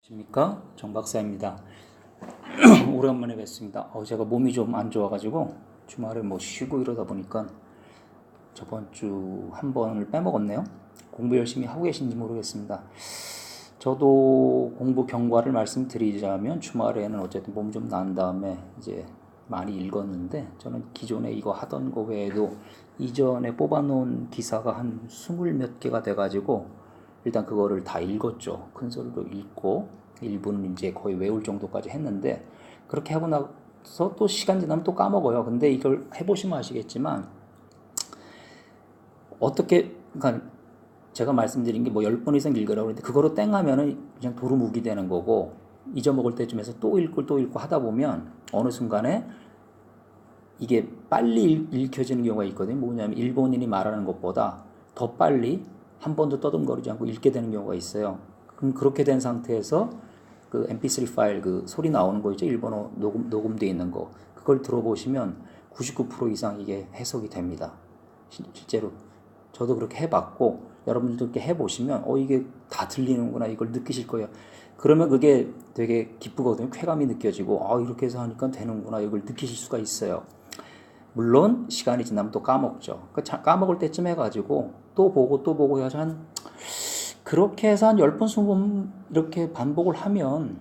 안녕하십니까, 정 박사입니다. 오랜만에 뵙습니다. 제가 몸이 좀 안 좋아가지고 주말에 뭐 쉬고 이러다 보니까 저번 주 한 번을 빼먹었네요. 공부 열심히 하고 계신지 모르겠습니다. 저도 공부 경과를 말씀드리자면 주말에는 어쨌든 몸 좀 난 다음에 이제 많이 읽었는데, 저는 기존에 이거 하던 거 외에도 이전에 뽑아놓은 기사가 한 20몇 개가 돼가지고 일단 그거를 다 읽었죠. 큰 소리로 읽고 일부는 이제 거의 외울 정도까지 했는데, 그렇게 하고 나서 또 시간 지나면 또 까먹어요. 근데 이걸 해보시면 아시겠지만 어떻게, 그러니까 제가 말씀드린 게 뭐 10번 이상 읽으라고 그러는데 그거로 땡 하면은 그냥 도루묵이 되는 거고, 잊어먹을 때쯤에서 또 읽고 하다 보면 어느 순간에 이게 빨리 읽혀지는 경우가 있거든요. 뭐냐면 일본인이 말하는 것보다 더 빨리 한 번도 떠듬거리지 않고 읽게 되는 경우가 있어요. 그럼 그렇게 된 상태에서 그 mp3 파일, 그 소리 나오는 거 있죠, 일본어 녹음되어 있는 거, 그걸 들어보시면 99% 이상 이게 해석이 됩니다. 실제로 저도 그렇게 해봤고, 여러분들도 그렇게 해보시면 이게 다 들리는구나, 이걸 느끼실 거예요. 그러면 그게 되게 기쁘거든요. 쾌감이 느껴지고, 이렇게 해서 하니까 되는구나, 이걸 느끼실 수가 있어요. 물론 시간이 지나면 또 까먹죠. 까먹을 때쯤 해가지고 또 보고 해서 그렇게 해서 한 10번, 20번 이렇게 반복을 하면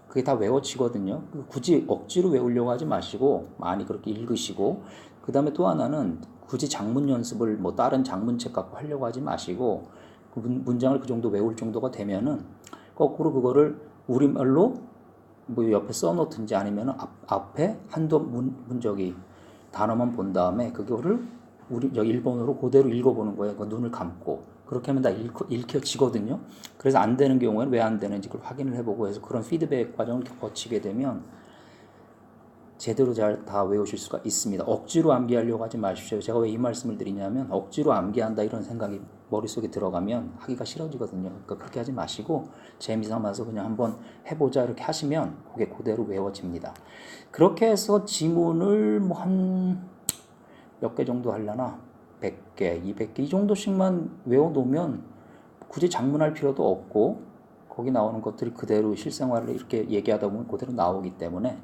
그게 다 외워지거든요. 굳이 억지로 외우려고 하지 마시고 많이 그렇게 읽으시고, 그 다음에 또 하나는 굳이 장문 연습을 뭐 다른 장문책 갖고 하려고 하지 마시고, 그 문장을 그 정도 외울 정도가 되면은 거꾸로 그거를 우리말로 뭐 옆에 써놓든지 아니면 앞에 한두 문적이 단어만 본 다음에 그거를 일본어로 그대로 읽어보는 거예요. 그 눈을 감고. 그렇게 하면 다 읽혀지거든요. 그래서 안 되는 경우에는 왜 안 되는지 그걸 확인을 해보고 해서 그런 피드백 과정을 거치게 되면 제대로 잘 다 외우실 수가 있습니다. 억지로 암기하려고 하지 마십시오. 제가 왜 이 말씀을 드리냐면, 억지로 암기한다 이런 생각이 머릿속에 들어가면 하기가 싫어지거든요. 그러니까 그렇게 하지 마시고 재미삼아서 그냥 한번 해보자 이렇게 하시면 그게 그대로 외워집니다. 그렇게 해서 지문을 뭐 한 몇 개 정도 하려나, 100개, 200개 이 정도씩만 외워놓으면 굳이 장문할 필요도 없고, 거기 나오는 것들이 그대로 실생활을 이렇게 얘기하다 보면 그대로 나오기 때문에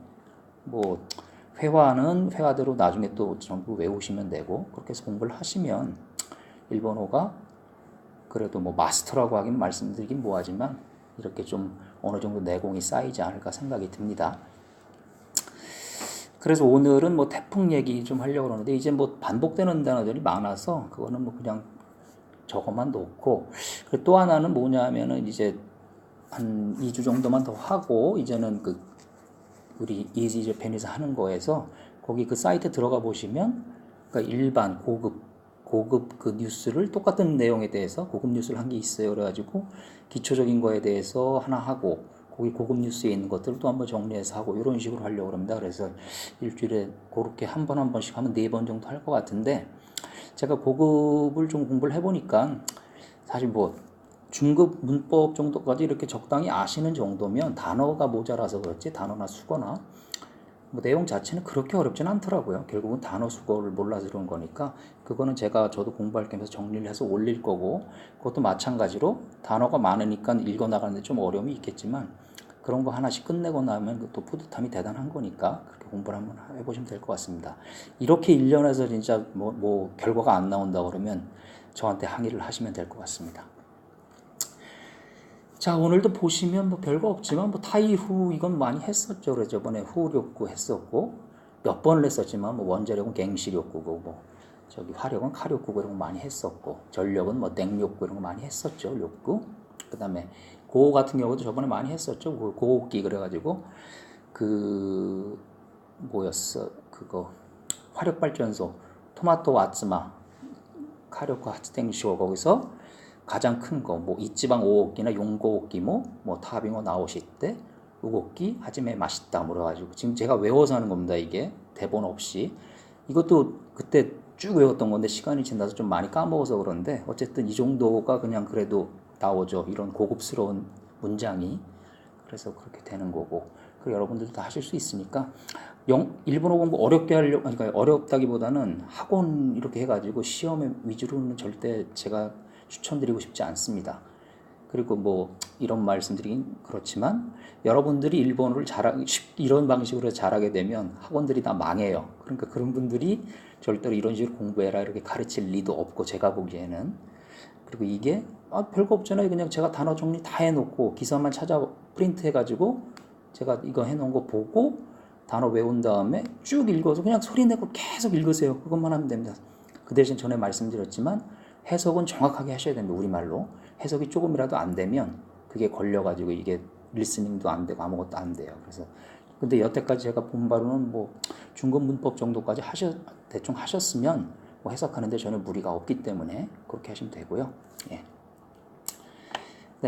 뭐 회화는 회화대로 나중에 또 전부 외우시면 되고, 그렇게 해서 공부를 하시면 일본어가 그래도 뭐 마스터라고 하긴 말씀드리긴 뭐하지만 이렇게 좀 어느 정도 내공이 쌓이지 않을까 생각이 듭니다. 그래서 오늘은 뭐 태풍 얘기 좀 하려고 그러는데, 이제 뭐 반복되는 단어들이 많아서 그거는 뭐 그냥 저것만 놓고, 또 하나는 뭐냐 하면은 이제 한 2주 정도만 더 하고 이제는 그 우리 이지 재팬에서 하는 거에서 거기 그 사이트 들어가 보시면, 그러니까 일반 고급 그 뉴스를 똑같은 내용에 대해서 고급 뉴스를 한 게 있어요. 그래가지고 기초적인 거에 대해서 하나 하고, 거기 고급 뉴스에 있는 것들을 또 한번 정리해서 하고 이런 식으로 하려고 합니다. 그래서 일주일에 그렇게 한 번씩 하면 4번 정도 할 것 같은데, 제가 고급을 좀 공부를 해보니까 사실 뭐 중급 문법 정도까지 이렇게 적당히 아시는 정도면, 단어가 모자라서 그렇지 단어나 수거나 뭐 내용 자체는 그렇게 어렵진 않더라고요. 결국은 단어 수거를 몰라서 그런 거니까 그거는 저도 공부할 겸해서 정리를 해서 올릴 거고, 그것도 마찬가지로 단어가 많으니까 읽어 나가는데 좀 어려움이 있겠지만 그런 거 하나씩 끝내고 나면 또 뿌듯함이 대단한 거니까 그렇게 공부를 한번 해보시면 될 것 같습니다. 이렇게 1년에서 진짜 뭐 결과가 안 나온다 그러면 저한테 항의를 하시면 될 것 같습니다. 자, 오늘도 보시면 뭐 별거 없지만 뭐 타이후 이건 많이 했었죠. 그래서 저번에 후력구 했었고, 몇 번을 했었지만 뭐 원자력은 갱시력구고, 뭐 저기 화력은 카력구 이런 거 많이 했었고, 전력은 뭐 냉력구 이런 거 많이 했었죠. 력구. 그다음에 고호 같은 경우도 저번에 많이 했었죠. 고호기 그래가지고 그 뭐였어, 그거 화력발전소 토마토 와츠마 카력구 하츠텐쇼, 거기서 가장 큰 거, 뭐 이치방 5호기나 용고호기 뭐 타빙어 나오실 때 우곡기 하지메 맛있다 물어가지고, 지금 제가 외워서 하는 겁니다. 이게 대본 없이. 이것도 그때 쭉 외웠던 건데 시간이 지나서 좀 많이 까먹어서 그런데 어쨌든 이 정도가 그냥 그래도 나오죠. 이런 고급스러운 문장이. 그래서 그렇게 되는 거고, 그리고 여러분들도 다 하실 수 있으니까 일본어 공부 어렵게 하려고, 그러니까 어렵다기보다는 학원 이렇게 해가지고 시험에 위주로는 절대 제가 추천드리고 싶지 않습니다. 그리고 뭐 이런 말씀드리긴 그렇지만 여러분들이 일본어를 이런 방식으로 잘하게 되면 학원들이 다 망해요. 그러니까 그런 분들이 절대로 이런 식으로 공부해라 이렇게 가르칠 리도 없고 제가 보기에는. 그리고 이게 별거 없잖아요. 그냥 제가 단어 정리 다 해놓고 기사만 찾아 프린트 해가지고 제가 이거 해놓은 거 보고 단어 외운 다음에 쭉 읽어서 그냥 소리 내고 계속 읽으세요. 그것만 하면 됩니다. 그 대신 전에 말씀드렸지만 해석은 정확하게 하셔야 됩니다. 우리말로. 해석이 조금이라도 안 되면 그게 걸려가지고 이게 리스닝도 안 되고 아무것도 안 돼요. 그래서 근데 여태까지 제가 본 바로는 뭐 중급 문법 정도까지 대충 하셨으면 뭐 해석하는데 전혀 무리가 없기 때문에 그렇게 하시면 되고요. 예.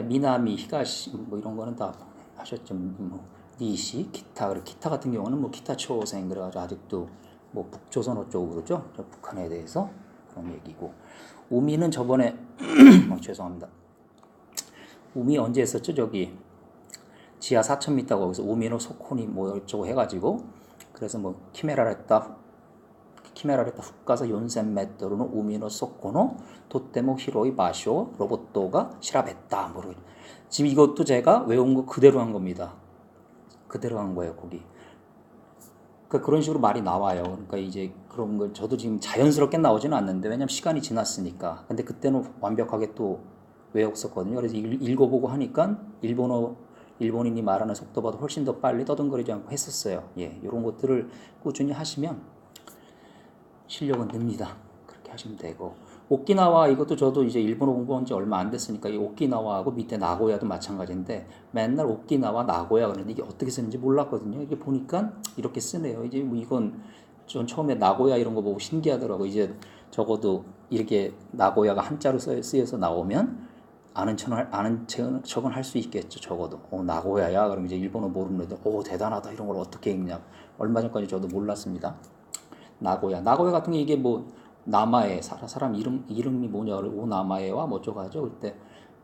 미나미, 히가시 뭐 이런 거는 다 하셨죠. 뭐 니시, 기타. 그리고 기타 같은 경우는 뭐 기타 초생 그래가지고 아직도 뭐 북조선어 쪽으로죠. 북한에 대해서 그런 얘기고. 우미는 저번에 죄송합니다. 우미 언제 했었죠? 저기 지하 4,000m 거기서 우미노 소코니 뭐 어쩌고 해가지고 그래서 뭐 키메라를 했다 훅 가서 연센 메토로는 우미노 소코노 도테모 히로이 마쇼 로봇도가 시라베다 뭐 지금 이것도 제가 외운 거 그대로 한 겁니다. 그대로 한 거예요 거기. 그러니까 그런 식으로 말이 나와요. 그러니까 이제 그런 걸 저도 지금 자연스럽게 나오지는 않는데 왜냐면 시간이 지났으니까. 근데 그때는 완벽하게 또 외웠었거든요. 그래서 읽어보고 하니까 일본인이 말하는 속도보다 훨씬 더 빨리 떠듬거리지 않고 했었어요. 예, 이런 것들을 꾸준히 하시면 실력은 늡니다. 그렇게 하시면 되고. 오키나와 이것도 저도 이제 일본어 공부한 지 얼마 안 됐으니까 이 오키나와하고 밑에 나고야도 마찬가지인데 맨날 오키나와 나고야 그러는데 이게 어떻게 쓰는지 몰랐거든요. 이게 보니까 이렇게 쓰네요. 이제 뭐 이건 전 처음에 나고야 이런 거 보고 신기하더라고. 이제 적어도 이렇게 나고야가 한자로 쓰여서 나오면 아는 척은 할 수 있겠죠. 적어도 나고야야 그럼 이제 일본어 모르는 애들 대단하다 이런 걸 어떻게 읽냐. 얼마 전까지 저도 몰랐습니다. 나고야 같은 게 이게 뭐 나마에 사람 이름이 뭐냐를 오나마에와 뭐 어쩌고 하죠. 그때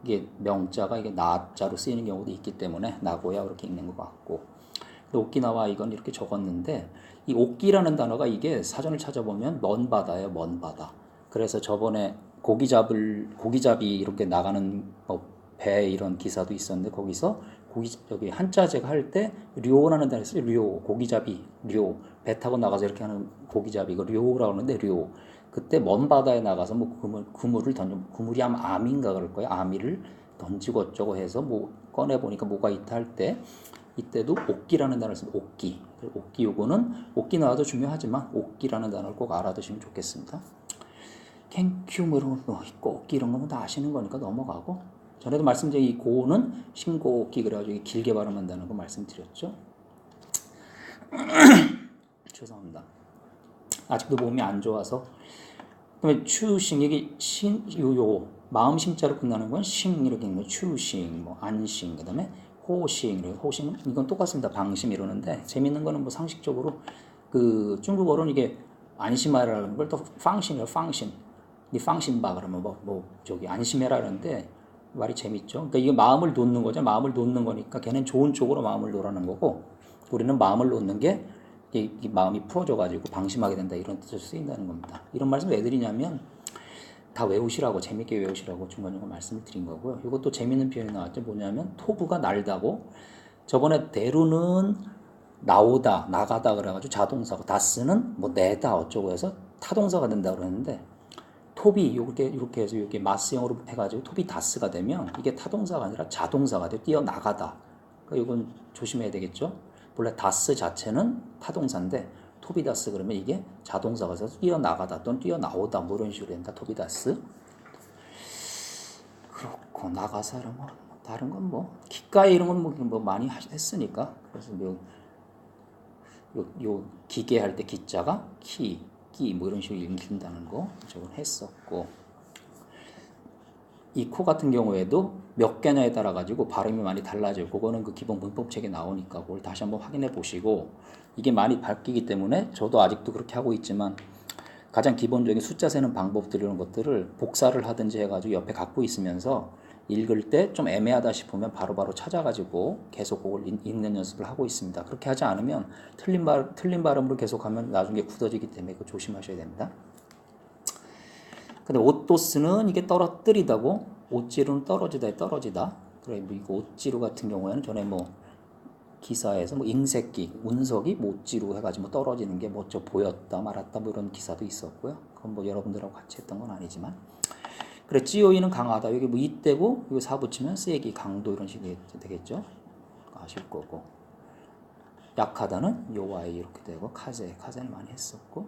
이게 명자가 이게 나자로 쓰이는 경우도 있기 때문에 나고야 이렇게 읽는 것 같고. 오키나와 이건 이렇게 적었는데 이 오키라는 단어가 이게 사전을 찾아보면 먼 바다예요. 먼 바다. 그래서 저번에 고기잡이 이렇게 나가는 배 이런 기사도 있었는데 거기서 여기 한자 제가 할 때 료라는 단어 써요. 료 고기잡이 료 배 타고 나가서 이렇게 하는 고기잡이 이거 료라고 하는데 료 그때 먼 바다에 나가서 뭐 그물을 던져 그물이 아마 아미인가 그럴 거예요. 아미를 던지고 어쩌고 해서 뭐 꺼내 보니까 뭐가 있다 할 때 이때도 옥기라는 단어를 씁니다. 옥기. 옥기 요거는 오키나와도 중요하지만 옥기라는 단어를 꼭 알아두시면 좋겠습니다. 캔큐무로 옥기 이런 거면 다 아시는 거니까 넘어가고 전에도 말씀드린 이 고는 신고옥기 그래가지고 길게 발음한다는 거 말씀드렸죠. 죄송합니다. 아직도 몸이 안 좋아서. 그다음에 추싱 이게 요 마음 심자로 끝나는 건 싱 이렇게 있는 거 추싱 뭐 안싱 그다음에 호싱 이건 똑같습니다. 방심 이러는데 재밌는 거는 뭐 상식적으로 그 중국어로는 이게 안심하라는 걸 또 팡신이에요. 팡신 니 팡신바 그러면 뭐 저기 안심해라 그러는데 말이 재밌죠. 그러니까 이게 마음을 놓는 거죠. 마음을 놓는 거니까 걔는 좋은 쪽으로 마음을 놓으라는 거고 우리는 마음을 놓는 게 이 마음이 풀어져가지고 방심하게 된다 이런 뜻으로 쓰인다는 겁니다. 이런 말씀 왜 드리냐면 다 외우시라고 재밌게 외우시라고 중간중간 말씀을 드린 거고요. 이것도 재밌는 표현이 나왔죠. 뭐냐면 토부가 날다고 저번에 대루는 나오다 나가다 그래가지고 자동사고 다스는 뭐 내다 어쩌고 해서 타동사가 된다 그러는데 톱이 이렇게 해서 이렇게 마스형으로 해가지고 톱이 다스가 되면 이게 타동사가 아니라 자동사가 돼요. 뛰어나가다. 그러니까 이건 조심해야 되겠죠. 원래 다스 자체는 타동사인데 톱이 다스 그러면 이게 자동사가 돼서 뛰어나가다 또는 뛰어나오다 뭐 이런 식으로 된다. 톱이 다스. 그렇고 나가사라 뭐 다른 건 뭐 기가에 이런 건 뭐 많이 했으니까 그래서 요 기계 할 때 기자가 끼 뭐 이런 식으로 읽힌다는 거 저건 했었고 이 코 같은 경우에도 몇 개냐에 따라 가지고 발음이 많이 달라져요. 그거는 그 기본 문법책에 나오니까 그걸 다시 한번 확인해 보시고 이게 많이 바뀌기 때문에 저도 아직도 그렇게 하고 있지만 가장 기본적인 숫자 세는 방법들 이런 것들을 복사를 하든지 해가지고 옆에 갖고 있으면서 읽을 때 좀 애매하다 싶으면 바로바로 찾아가지고 계속 그걸 읽는 연습을 하고 있습니다. 그렇게 하지 않으면 틀린 발음으로 계속하면 나중에 굳어지기 때문에 그거 조심하셔야 됩니다. 근데 오토스는 이게 떨어뜨리다고 옷지루는 떨어지다. 그래 뭐 이거 옷지루 같은 경우에는 전에 뭐 기사에서 뭐 잉새끼, 운석이 뭐 옷지루 해가지고 뭐 떨어지는 게 뭐 저 보였다 말았다 뭐 이런 기사도 있었고요. 그건 뭐 여러분들하고 같이 했던 건 아니지만. 그래 GOE는 강하다. 여기 뭐 이때고 이거 사 붙이면 세기, 강도 이런 식이 되겠죠. 아실 거고. 약하다는 요와이 이렇게 되고 카제는 많이 했었고.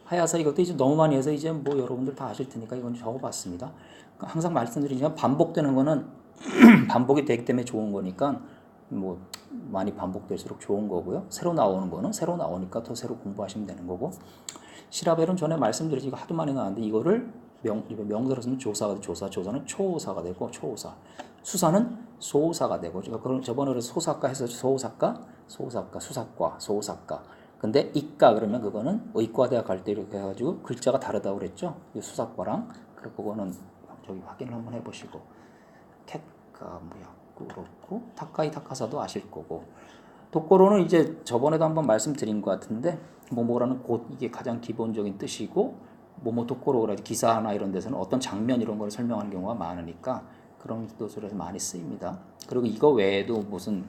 하야사 이것도 이제 너무 많이 해서 이제 뭐 여러분들 다 아실 테니까 이건 적어봤습니다. 그러니까 항상 말씀드리지만 반복되는 거는 반복이 되기 때문에 좋은 거니까 뭐 많이 반복될수록 좋은 거고요. 새로 나오는 거는 새로 나오니까 더 새로 공부하시면 되는 거고. 시라벨은 전에 말씀드리지 이거 하도 많이 나왔는데 이거를 명사로 쓰면 조사는 초오사가 되고 초오사. 수사는 소오사가 되고 제가 그럼 저번에 그래서 소사과 해서 소오사과, 수사과, 소오사과. 근데 이과 그러면 그거는 의과대학 갈 때 이렇게 해가지고 글자가 다르다고 그랬죠. 이 수사과랑 그리고 그거는 저기 확인을 한번 해보시고 캣가 뭐야 그렇고 타카사도 아실 거고. 독고로는 이제 저번에도 한번 말씀드린 것 같은데 뭐뭐라는 곧 이게 가장 기본적인 뜻이고 뭐뭐 독고로라 기사나 이런 데서는 어떤 장면 이런 걸 설명하는 경우가 많으니까 그런 뜻으로 해서 많이 쓰입니다. 그리고 이거 외에도 무슨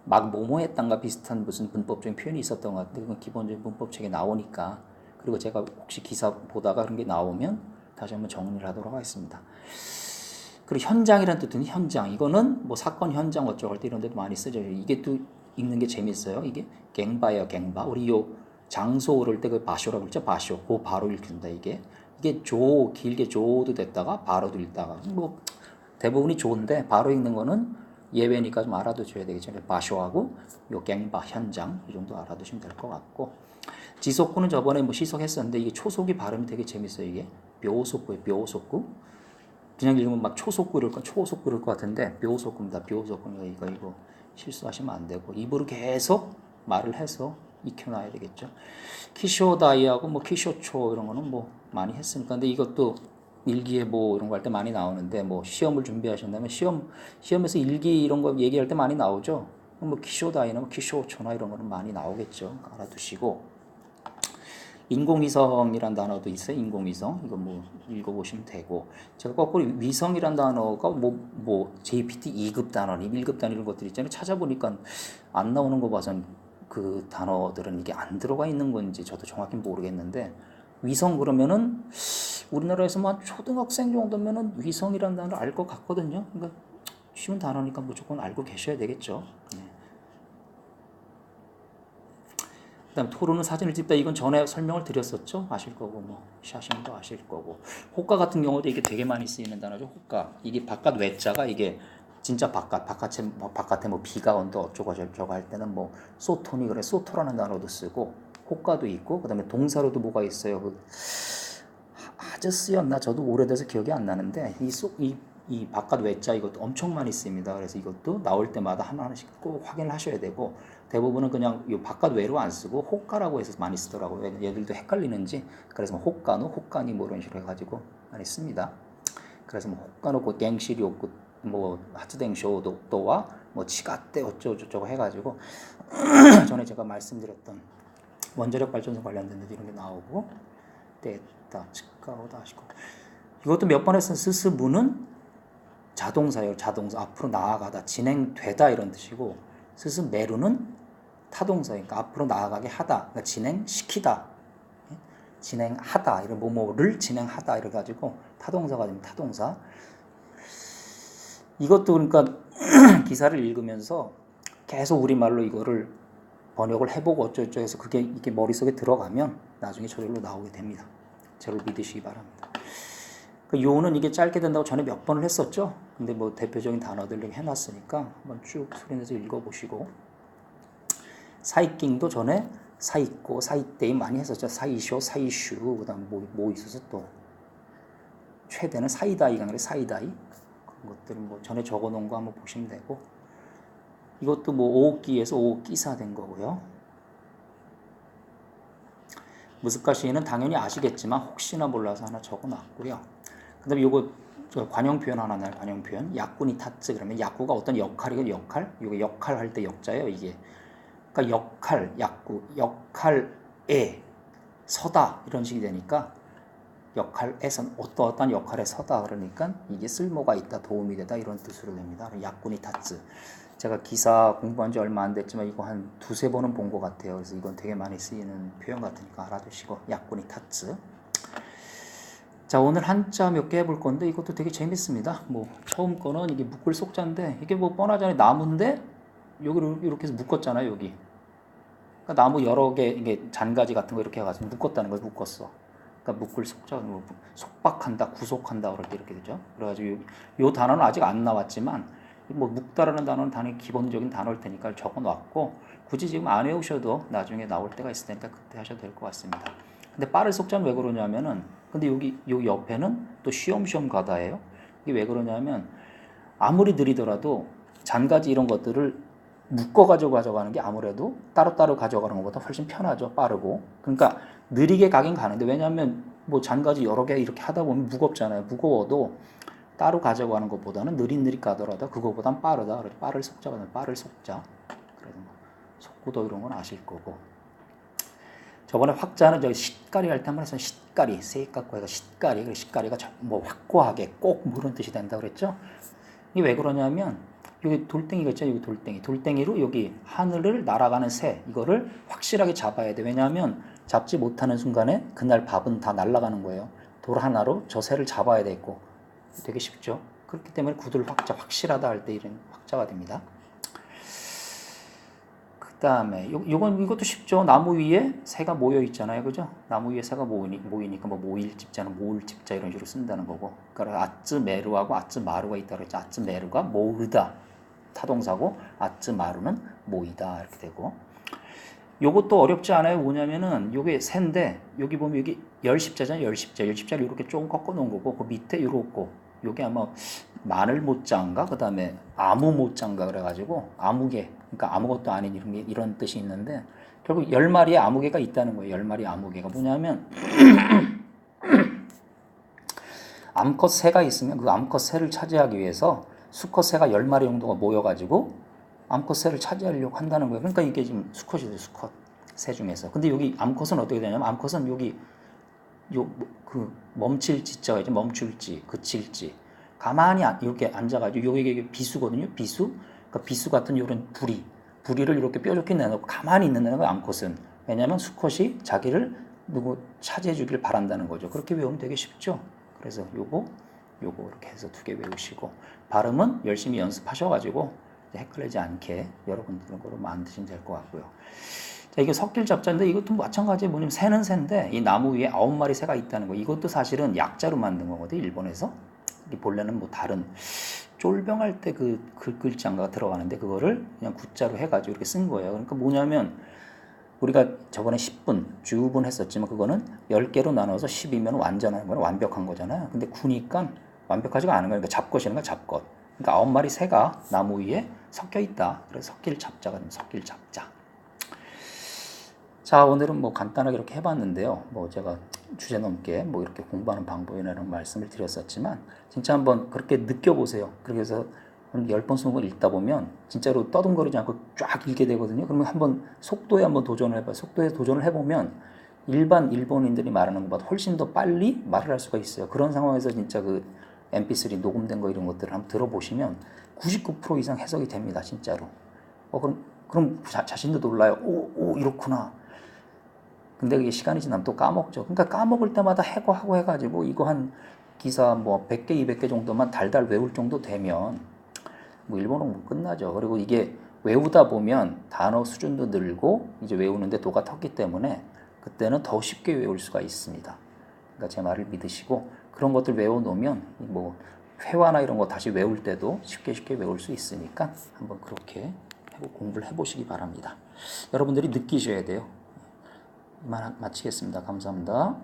막 뭐뭐 했단가 비슷한 무슨 문법적인 표현이 있었던 것 같아요. 그건 기본적인 문법책에 나오니까. 그리고 제가 혹시 기사 보다가 그런 게 나오면 다시 한번 정리를 하도록 하겠습니다. 그리고 현장이라는 뜻은 현장. 이거는 뭐 사건 현장 어쩌고 할 때 이런 데도 많이 쓰죠. 이게 또 읽는 게 재밌어요. 이게 갱바예요, 갱바. 우리 요 장소 오를 때 그 바쇼라고 그랬죠. 바쇼. 그 바로 읽힌다 이게. 이게 길게 조도 됐다가 바로도 읽다가 뭐 대부분이 좋은데 바로 읽는 거는 예외니까 좀 알아두셔야 되겠죠. 바쇼하고 요 갱바 현장 이 정도 알아두시면 될 것 같고. 지속구는 저번에 뭐 시속했었는데 이게 초속이 발음이 되게 재밌어요. 이게 묘속구예요. 묘속구. 그냥 읽으면 막 초속구 이럴 것 같은데 묘속구입니다. 묘속구. 이거 실수하시면 안 되고 입으로 계속 말을 해서 익혀놔야 되겠죠. 키쇼다이하고 뭐 키쇼초 이런 거는 뭐 많이 했으니까. 근데 이것도 일기에 뭐 이런 거 할 때 많이 나오는데 뭐 시험을 준비하신다면 시험에서 일기 이런 거 얘기할 때 많이 나오죠. 뭐 키쇼다이나 뭐 키쇼초나 이런 거는 많이 나오겠죠. 알아두시고. 인공위성이란 단어도 있어요. 인공위성. 이거 뭐 읽어보시면 되고. 제가 거꾸로 위성이란 단어가 뭐 JPT 2급 단어니 1급 단어 이런 것들 있잖아요. 찾아보니까 안 나오는 거 봐선 그 단어들은 이게 안 들어가 있는 건지 저도 정확히 모르겠는데 위성 그러면은 우리나라에서 뭐 초등학생 정도면은 위성이란 단어를 알 것 같거든요. 그러니까 쉬운 단어니까 무조건 알고 계셔야 되겠죠. 네. 그다음 토론은 사진을 찍다. 이건 전에 설명을 드렸었죠. 아실 거고 뭐 샤싱도 아실 거고. 호가 같은 경우도 이게 되게 많이 쓰이는 단어죠. 호가. 이게 바깥 외자가 이게 진짜 바깥에 뭐 비가 온다 어쩌고 저쩌고 할 때는 뭐 소톤이 그래 소토라는 단어도 쓰고 호가도 있고 그다음에 동사로도 뭐가 있어요. 그 하저스였나 저도 오래돼서 기억이 안 나는데 이 바깥 외자 이것도 엄청 많이 씁니다. 그래서 이것도 나올 때마다 하나씩 꼭 확인을 하셔야 되고 대부분은 그냥 이 바깥 외로 안 쓰고 호가라고 해서 많이 쓰더라고요. 얘들도 헷갈리는지 그래서 뭐 호가노, 호가니 뭐 이런 식으로 해가지고 많이 씁니다. 그래서 뭐 호가노 고 갱시리오고 뭐 하츠댕쇼도와 뭐 치가떼 어쩌고저쩌고 해가지고 전에 제가 말씀드렸던 원자력 발전소 관련된 데도 이런 게 나오고 때다 치카오다 하시고 이것도 몇 번 했던 스스무는 자동사예요. 자동사 앞으로 나아가다 진행되다 이런 뜻이고 스스메루는 타동사니까 그러니까 앞으로 나아가게 하다 그러니까 진행시키다 진행하다 이런 뭐뭐를 진행하다 이래 가지고 타동사가 됩니다. 타동사. 이것도 그러니까 기사를 읽으면서 계속 우리말로 이거를 번역을 해보고 어쩌고저쩌고 해서 그게 이게 머릿속에 들어가면 나중에 저절로 나오게 됩니다. 저를 믿으시기 바랍니다. 그 요는 이게 짧게 된다고 전에 몇 번을 했었죠. 근데 뭐 대표적인 단어들 이렇게 해놨으니까 한번 쭉 소리내서 읽어보시고. 사이킹도 전에 사이고 사이데이 많이 했었죠. 사이쇼 사이슈 그다음 뭐 있어서 또 최대는 사이다이가 아니라 사이다이 그런 것들은 뭐 전에 적어놓은 거 한번 보시면 되고. 이것도 뭐 오기에서 오기사 된 거고요. 무스카시는 당연히 아시겠지만 혹시나 몰라서 하나 적어놨고요. 그 다음에 요거 관용 표현 하나 나요. 관용 표현. 야쿠니 타츠 그러면 야쿠가 어떤 역할이고 역할? 요거 역할 할 때 역자예요. 이게. 그러니까 역할, 야쿠, 역할에 서다 이런 식이 되니까 역할에서 어떠한 역할에 서다 그러니까 이게 쓸모가 있다, 도움이 되다 이런 뜻으로 됩니다. 야쿠니 타츠. 제가 기사 공부한 지 얼마 안 됐지만 이거 한 두세 번은 본 것 같아요. 그래서 이건 되게 많이 쓰이는 표현 같으니까 알아두시고 야쿠니 타츠. 자, 오늘 한자 몇 개 해볼 건데 이것도 되게 재밌습니다. 뭐 처음 거는 이게 묶을 속자인데 이게 뭐 뻔하잖아요. 나무인데 여기를 이렇게 해서 묶었잖아요. 여기. 그러니까 나무 여러 개 이게 잔가지 같은 거 이렇게 해가지고 묶었다는 거예요. 묶었어. 그러니까 묶을 속자, 뭐 속박한다, 구속한다 그럴 때 이렇게 되죠. 그래가지고 요 단어는 아직 안 나왔지만 뭐 묶다라는 단어는 당연히 기본적인 단어일 테니까 적어놨고 굳이 지금 안 외우셔도 나중에 나올 때가 있을 테니까 그때 하셔도 될 것 같습니다. 근데 빠를 속자는 왜 그러냐면은 근데 여기 요 옆에는 또 쉬엄쉬엄 가다예요. 이게 왜 그러냐면 아무리 느리더라도 잔가지 이런 것들을 묶어가지고 가져가는 게 아무래도 따로따로 가져가는 것보다 훨씬 편하죠. 빠르고. 그러니까 느리게 가긴 가는데 왜냐하면 뭐 잔가지 여러 개 이렇게 하다 보면 무겁잖아요. 무거워도 따로 가져가는 것보다는 느릿느릿 가더라도 그거보단 빠르다. 그래서 빠를 속자가 빠를 속자. 그래서 뭐 속구도 이런 건 아실 거고. 저번에 확자는 저기 싯가리 할 때 한번 해서 싯가리, 세이깎고 해서 싯가리, 그 싯가리가 뭐 확고하게 꼭 그런 뜻이 된다 그랬죠. 이게 왜 그러냐면 여기 돌덩이가 있죠. 여기 돌덩이로 여기 하늘을 날아가는 새 이거를 확실하게 잡아야 돼. 왜냐하면 잡지 못하는 순간에 그날 밥은 다 날아가는 거예요. 돌 하나로 저 새를 잡아야 되고 되게 쉽죠. 그렇기 때문에 구들 확자 확실하다 할 때 이런 확자가 됩니다. 그 다음에 이것도 쉽죠. 나무 위에 새가 모여 있잖아요. 그죠? 나무 위에 새가 모이니까 뭐 모일 집자는 모을 집자 이런 식으로 쓴다는 거고. 그러니까 아츠메르하고 아츠마루가 있다 그랬죠. 아츠메르가 모으다 타동사고 아츠마루는 모이다 이렇게 되고. 요것도 어렵지 않아요. 뭐냐면은 요게 새인데 여기 보면 여기 열십자잖아요. 열십자를 이렇게 조금 꺾어 놓은 거고 그 밑에 요렇고 요게 아마 마늘 못자인가 그 다음에 아무 못자인가 그래가지고 아무개 그러니까 아무것도 아닌 이런 뜻이 있는데 결국 10마리의 아무개가 있다는 거예요. 10마리 아무개가 뭐냐면 암컷 새가 있으면 그 암컷 새를 차지하기 위해서 수컷 새가 10마리 정도가 모여가지고 암컷 새를 차지하려고 한다는 거예요. 그러니까 이게 지금 수컷이죠. 수컷 새 중에서. 근데 여기 암컷은 어떻게 되냐면 암컷은 여기 그 멈칠 지자가 있죠. 멈출지, 그칠지. 가만히 이렇게 앉아가지고 여기 비수거든요. 비수. 그러니까 비수 같은 이런 부리를 이렇게 뾰족히 내놓고 가만히 있는다는 거예요. 암컷은. 왜냐하면 수컷이 자기를 누구 차지해주길 바란다는 거죠. 그렇게 외우면 되게 쉽죠. 그래서 요거 이렇게 해서 2개 외우시고 발음은 열심히 연습하셔가지고 헷갈리지 않게 여러분들은 거로 만드시면 될 것 같고요. 자, 이게 섞일 잡자인데 이것도 마찬가지예요. 뭐냐면 새는 새인데 이 나무 위에 9마리 새가 있다는 거. 이것도 사실은 약자로 만든 거거든요. 일본에서. 본래는 뭐 다른 쫄병할 때 그 글자가 들어가는데 그거를 그냥 구자로 해가지고 이렇게 쓴 거예요. 그러니까 뭐냐면 우리가 저번에 10분, 주분 했었지만 그거는 10개로 나눠서 10이면 완전한 거는 완벽한 거잖아요. 근데 9니까 완벽하지가 않은 거예요. 그러니까 잡것이라는 건 잡것. 그러니까 9마리 새가 나무 위에 섞여 있다. 그래서 섞일 잡자가 되면 섞일 잡자. 자, 오늘은 뭐 간단하게 이렇게 해봤는데요. 뭐 제가 주제 넘게 뭐 이렇게 공부하는 방법이라는 말씀을 드렸었지만 진짜 한번 그렇게 느껴보세요. 그래서 한 10번, 20번 읽다 보면 진짜로 떠듬거리지 않고 쫙 읽게 되거든요. 그러면 한번 속도에 한번 도전을 해봐요. 속도에 도전을 해보면 일반 일본인들이 말하는 것보다 훨씬 더 빨리 말을 할 수가 있어요. 그런 상황에서 진짜 그 MP3 녹음된 거 이런 것들을 한번 들어보시면 99% 이상 해석이 됩니다. 진짜로. 그럼 자신도 놀라요. 오, 이렇구나. 근데 그게 시간이 지나면 또 까먹죠. 그러니까 까먹을 때마다 하고 해가지고 이거 한 기사 뭐 100개, 200개 정도만 달달 외울 정도 되면 뭐 일본어 뭐 끝나죠. 그리고 이게 외우다 보면 단어 수준도 늘고 이제 외우는데 도가 텄기 때문에 그때는 더 쉽게 외울 수가 있습니다. 그러니까 제 말을 믿으시고 그런 것들 외워놓으면 뭐 회화나 이런 거 다시 외울 때도 쉽게 외울 수 있으니까 한번 그렇게 공부를 해보시기 바랍니다. 여러분들이 느끼셔야 돼요. 이만 마치겠습니다. 감사합니다.